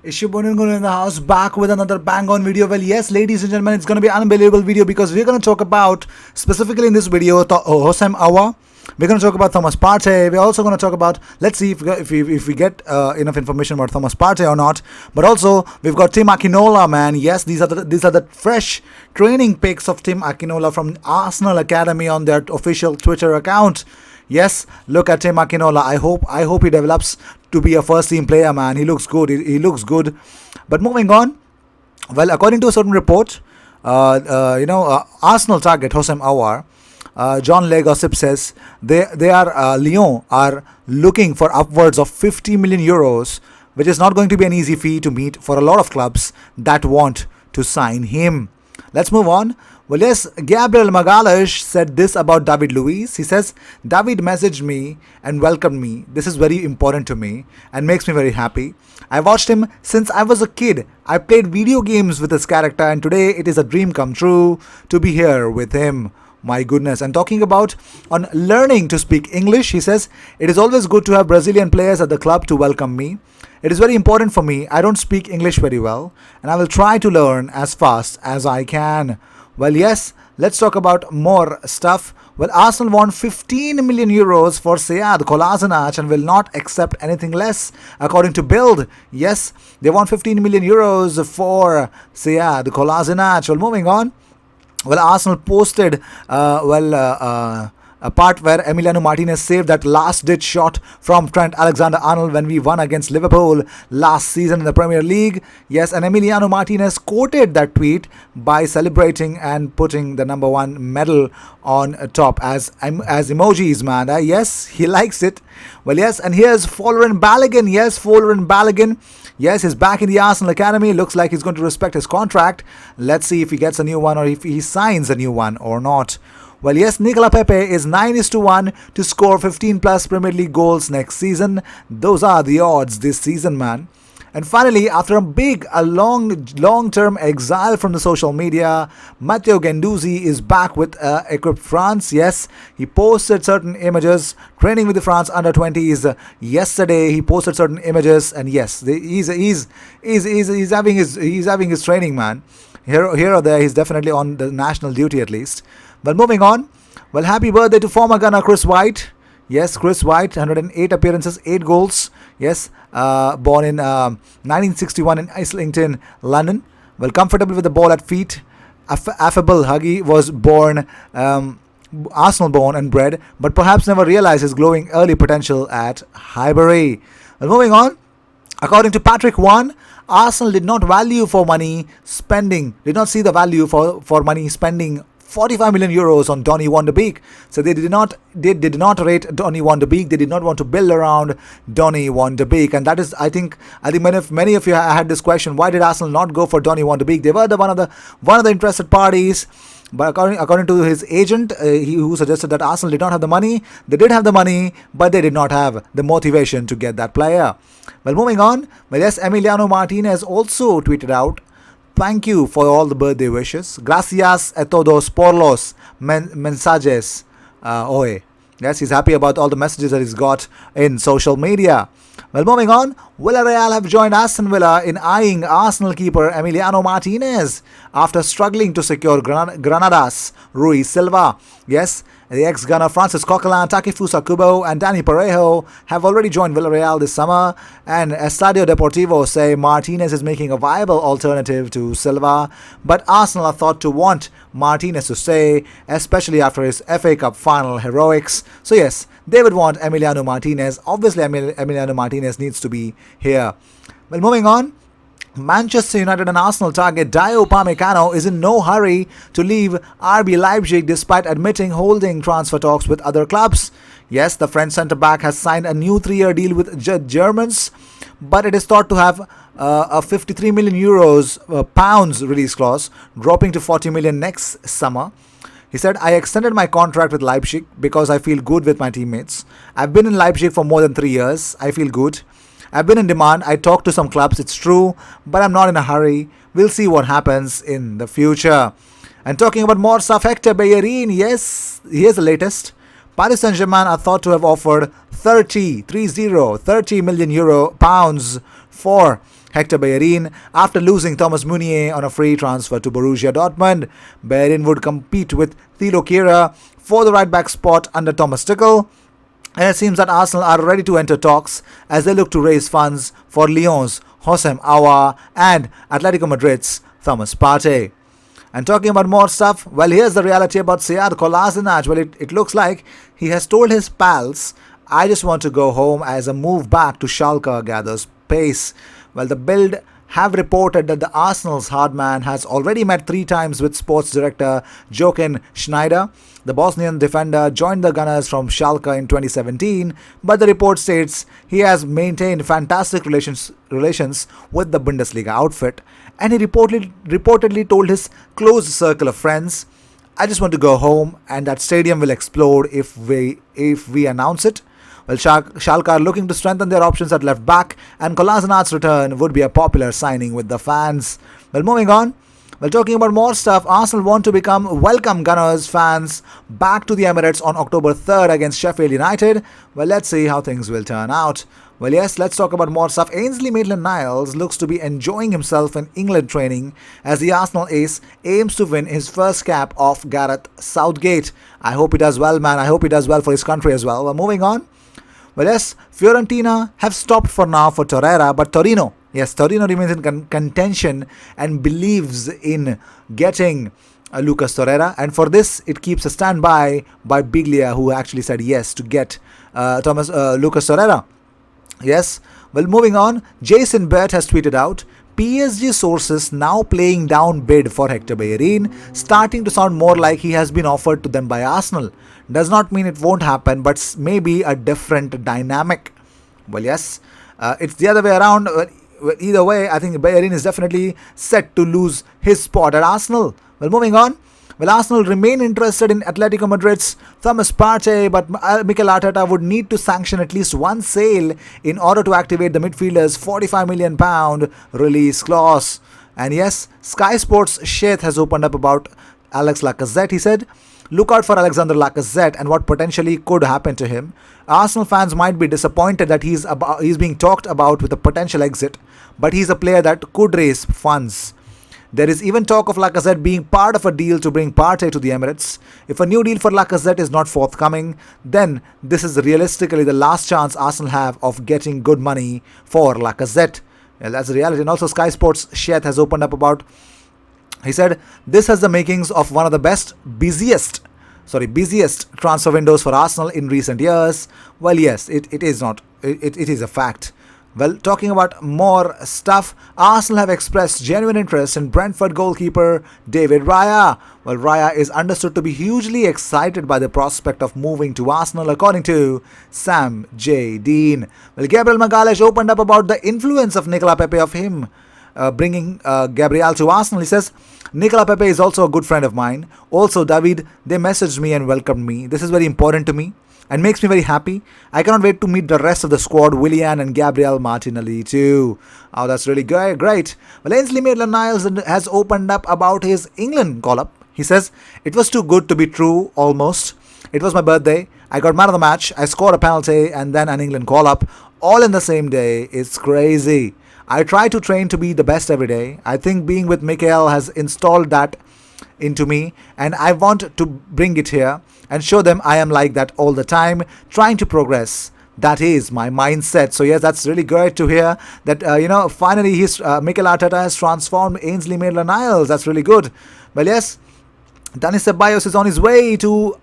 Ishuboningun in the house, back with another bang on video. Well, yes, ladies and gentlemen, it's going to be an unbelievable video because we're going to talk about, specifically in this video, Hosam Awa. We're going to talk about Thomas Partey. We're also going to talk about, let's see if we get enough information about Thomas Partey or not. But also, we've got Tim Akinola, man. Yes, these are the fresh training pics of Tim Akinola from Arsenal Academy on their official Twitter account. Yes, look at Tim Akinola. I hope he develops to be a first team player, man. He looks good. He looks good. But moving on, well, according to a certain report, Arsenal target Hosam Aouar, John Le Gossip says Lyon are looking for upwards of 50 million euros, which is not going to be an easy fee to meet for a lot of clubs that want to sign him. Let's move on. Well, yes, Gabriel Magalhaes said this about David Luiz. He says, David messaged me and welcomed me. This is very important to me and makes me very happy. I watched him since I was a kid. I played video games with his character and today it is a dream come true to be here with him. My goodness. And talking about on learning to speak English, he says, it is always good to have Brazilian players at the club to welcome me. It is very important for me. I don't speak English very well and I will try to learn as fast as I can. Well, yes, let's talk about more stuff. Well, Arsenal want 15 million euros for Sead Kolasinac and will not accept anything less, according to Bild. Yes, they want 15 million euros for Sead Kolasinac. Well, moving on. Well, Arsenal posted, a part where Emiliano Martinez saved that last-ditch shot from Trent Alexander-Arnold when we won against Liverpool last season in the Premier League. Yes, and Emiliano Martinez quoted that tweet by celebrating and putting the number 1 medal on top as emojis, man. Yes, he likes it. Well, yes, and here's Folarin Balogun. Yes, Folarin Balogun. Yes, he's back in the Arsenal Academy. Looks like he's going to respect his contract. Let's see if he gets a new one or if he signs a new one or not. Well, yes, Nicola Pepe is 9-1 to score 15 plus Premier League goals next season. Those are the odds this season, man. And finally, after a long-term exile from the social media, Matteo Guendouzi is back with Equipe France. Yes, he posted certain images training with the France under-20s yesterday. He posted certain images, and yes, he's having his training, man. Here or there, he's definitely on the national duty at least. Well, moving on. Well, happy birthday to former gunner Chris White. Yes, Chris White, 108 appearances, 8 goals. Yes, born in 1961 in Islington, London. Well, comfortable with the ball at feet. Affable Huggy was born, Arsenal born and bred, but perhaps never realized his glowing early potential at Highbury. Well, moving on. According to Patrick Wan, Arsenal did not see the value for money spending 45 million euros on Donny van de Beek. So they did not rate Donny van de Beek. They did not want to build around Donny van de Beek. And that is, I think many of you had this question, why did Arsenal not go for Donny van de Beek? They were one of the interested parties. But according to his agent, who suggested that Arsenal did not have the money. They did have the money, but they did not have the motivation to get that player. Well, moving on. Well, yes, Emiliano Martinez also tweeted out, thank you for all the birthday wishes. Gracias a todos por los mensajes. Yes, he's happy about all the messages that he's got in social media. Well, moving on, Villarreal have joined Aston Villa in eyeing Arsenal keeper Emiliano Martinez after struggling to secure Granada's Rui Silva. Yes, the ex-gunner Francis Coquelin, Takefusa Kubo and Dani Parejo have already joined Villarreal this summer, and Estadio Deportivo say Martinez is making a viable alternative to Silva, but Arsenal are thought to want Martinez to stay, especially after his FA Cup final heroics. So yes, they would want Emiliano Martinez. Obviously, Emiliano Martinez needs to be here. Well, moving on. Manchester United and Arsenal target Dayot Upamecano is in no hurry to leave RB Leipzig despite admitting holding transfer talks with other clubs. Yes, the French centre-back has signed a new 3-year deal with Germans, but it is thought to have a 53 million pounds release clause, dropping to 40 million next summer. He said, I extended my contract with Leipzig because I feel good with my teammates. I've been in Leipzig for more than 3 years. I feel good. I've been in demand. I talked to some clubs, it's true, but I'm not in a hurry. We'll see what happens in the future. And talking about more stuff, Hector Bellerin, yes, here's the latest. Paris Saint-Germain are thought to have offered 30 million pounds for Hector Bellerin after losing Thomas Meunier on a free transfer to Borussia Dortmund. Bellerin would compete with Thilo Kehrer for the right-back spot under Thomas Tuchel. And it seems that Arsenal are ready to enter talks as they look to raise funds for Lyon's Houssem Aouar and Atletico Madrid's Thomas Partey. And talking about more stuff, well, here's the reality about Sead Kolasinac. Well, it looks like he has told his pals, I just want to go home, as a move back to Schalke gathers pace. Well, the Bild have reported that the Arsenal's hard man has already met 3 times with sports director Jochen Schneider. The Bosnian defender joined the Gunners from Schalke in 2017, but the report states he has maintained fantastic relations with the Bundesliga outfit, and he reportedly told his close circle of friends, I just want to go home, and that stadium will explode if we announce it. Well, Schalke are looking to strengthen their options at left back, and Kolasinac's return would be a popular signing with the fans. Well, moving on. Well, talking about more stuff, Arsenal want to welcome Gunners fans back to the Emirates on October 3rd against Sheffield United. Well, let's see how things will turn out. Well, yes, let's talk about more stuff. Ainsley Maitland-Niles looks to be enjoying himself in England training as the Arsenal ace aims to win his first cap off Gareth Southgate. I hope he does well, man. I hope he does well for his country as well. Well, moving on. Well, yes, Fiorentina have stopped for now for Torreira, but Torino remains in contention and believes in getting Lucas Torreira, and for this it keeps a standby by Biglia, who actually said yes to get Lucas Torreira. Yes, well, moving on, Jason Bett has tweeted out, PSG sources now playing down bid for Hector Bellerin, starting to sound more like he has been offered to them by Arsenal. Does not mean it won't happen, but maybe a different dynamic. Well, yes, it's the other way around. Either way, I think Bellerin is definitely set to lose his spot at Arsenal. Well, moving on. Well, Arsenal remain interested in Atletico Madrid's Thomas Partey, but Mikel Arteta would need to sanction at least one sale in order to activate the midfielder's £45 million release clause. And yes, Sky Sports Sheikh has opened up about Alex Lacazette. He said, look out for Alexander Lacazette and what potentially could happen to him. Arsenal fans might be disappointed that he's being talked about with a potential exit, but he's a player that could raise funds. There is even talk of Lacazette being part of a deal to bring Partey to the Emirates. If a new deal for Lacazette is not forthcoming, then this is realistically the last chance Arsenal have of getting good money for Lacazette. Yeah, that's the reality. And also Sky Sports Sheikh has opened up about, he said, this has the makings of one of the busiest transfer windows for Arsenal in recent years. Well, yes, it is a fact. Well, talking about more stuff, Arsenal have expressed genuine interest in Brentford goalkeeper David Raya. Well, Raya is understood to be hugely excited by the prospect of moving to Arsenal, according to Sam J. Dean. Well, Gabriel Magalhaes opened up about the influence of Nicola Pepe of him bringing Gabriel to Arsenal. He says, Nicola Pepe is also a good friend of mine. Also, David, they messaged me and welcomed me. This is very important to me and makes me very happy. I cannot wait to meet the rest of the squad, Willian and Gabriel Martinelli too. Oh, that's really great. Well, Ainsley Maitland-Niles has opened up about his England call-up. He says, it was too good to be true, almost. It was my birthday. I got man of the match. I scored a penalty and then an England call-up. All in the same day. It's crazy. I try to train to be the best every day. I think being with Mikel has installed that into me, and I want to bring it here and show them I am like that all the time, trying to progress. That is my mindset. So yes, that's really great to hear that, finally Mikel Arteta has transformed Ainsley Maitland-Niles. That's really good. Well, yes, Dani Ceballos is on his way to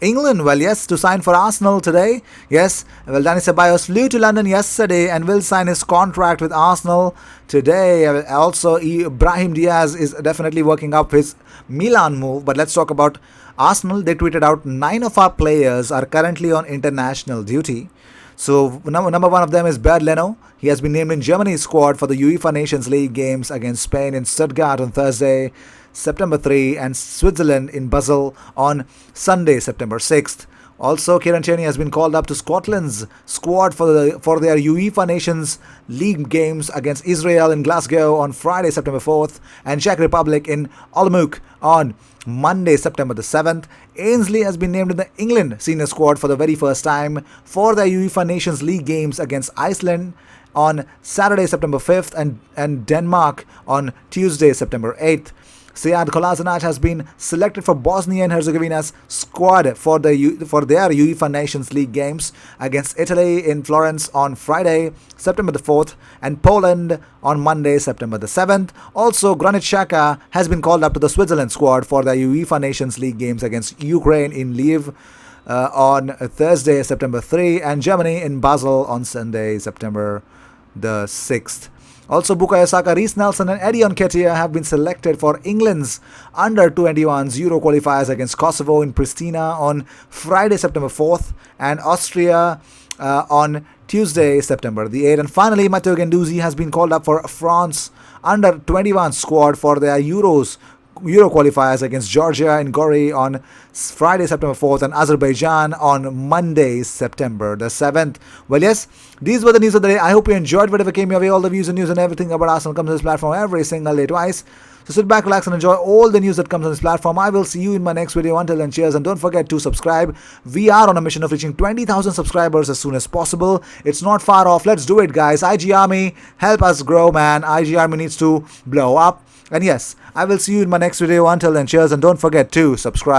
England, well, yes, to sign for Arsenal today. Yes, well, Dani Ceballos flew to London yesterday and will sign his contract with Arsenal today. Also, Brahim Diaz is definitely working up his Milan move. But let's talk about Arsenal. They tweeted out 9 of our players are currently on international duty. So number one of them is Bernd Leno. He has been named in Germany's squad for the UEFA Nations League games against Spain in Stuttgart on Thursday, September 3, and Switzerland in Basel on Sunday, September 6th. Also, Kieran Tierney has been called up to Scotland's squad for their UEFA Nations League games against Israel in Glasgow on Friday, September 4th, and Czech Republic in Olomouc on Monday, September the 7th. Ainsley has been named in the England senior squad for the very first time for their UEFA Nations League games against Iceland on Saturday, September 5th, and Denmark on Tuesday, September 8th. Sead Kolasinac has been selected for Bosnia and Herzegovina's squad for their UEFA Nations League games against Italy in Florence on Friday, September the 4th, and Poland on Monday, September the 7th. Also, Granit Xhaka has been called up to the Switzerland squad for the UEFA Nations League games against Ukraine in Lviv on Thursday, September 3, and Germany in Basel on Sunday, September the 6th. Also, Bukayo Saka, Reece Nelson and Eddie Nketiah have been selected for England's Under-21s Euro qualifiers against Kosovo in Pristina on Friday, September 4th, and Austria on Tuesday, September the 8th. And finally, Matteo Guendouzi has been called up for France Under-21 squad for their Euro qualifiers against Georgia in Gori on Friday, September 4th, and Azerbaijan on Monday, September the 7th. Well, yes, these were the news of the day. I hope you enjoyed whatever came your way. All the views and news and everything about Arsenal comes on this platform every single day twice. So sit back, relax, and enjoy all the news that comes on this platform. I will see you in my next video. Until then, cheers, and don't forget to subscribe. We are on a mission of reaching 20,000 subscribers as soon as possible. It's not far off. Let's do it, guys. IG Army, help us grow, man. IG Army needs to blow up. And yes, I will see you in my next video. Until then, cheers, and don't forget to subscribe.